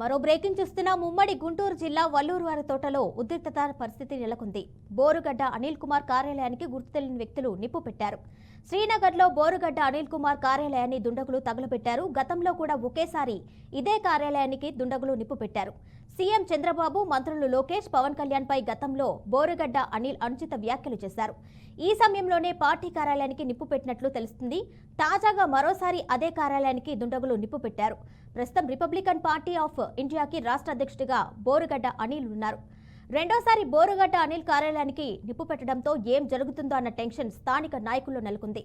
మరో బ్రేకింగ్ చూస్తున్నాం. ఉమ్మడి గుంటూరు జిల్లా వల్లూరువారి తోటలో ఉద్రిక్తత పరిస్థితి నెలకొంది. బోరుగడ్డ అనిల్ కుమార్ కార్యాలయానికి గుర్తు తెలియని వ్యక్తులు నిప్పు పెట్టారు. శ్రీనగర్లో బోరుగడ్డ అనిల్ కుమార్ కార్యాలయాన్ని దుండగులు తగులబెట్టారు. గతంలో కూడా ఒకేసారి ఇదే కార్యాలయానికి దుండగులు నిప్పు పెట్టారు. సీఎం చంద్రబాబు, మంత్రులు లోకేష్, పవన్ కళ్యాణ్ పై గతంలో బోరుగడ్డ అనిల్ అనుచిత వ్యాఖ్యలు చేశారు. ఈ సమయంలోనే పార్టీ కార్యాలయానికి నిప్పు పెట్టినట్లు తెలుస్తుంది. తాజాగా మరోసారి అదే కార్యాలయానికి దుండగులు నిప్పు పెట్టారు. ప్రస్తుతం రిపబ్లికన్ పార్టీ ఆఫ్ ఇండియాకి రాష్ట్ర అధ్యక్షుడిగా బోరుగడ్డ అనిల్ ఉన్నారు. రెండోసారి బోరుగడ్డ అనిల్ కార్యాలయానికి నిప్పు పెట్టడంతో ఏం జరుగుతుందో అన్న టెన్షన్ స్థానిక నాయకుల్లో నెలకొంది.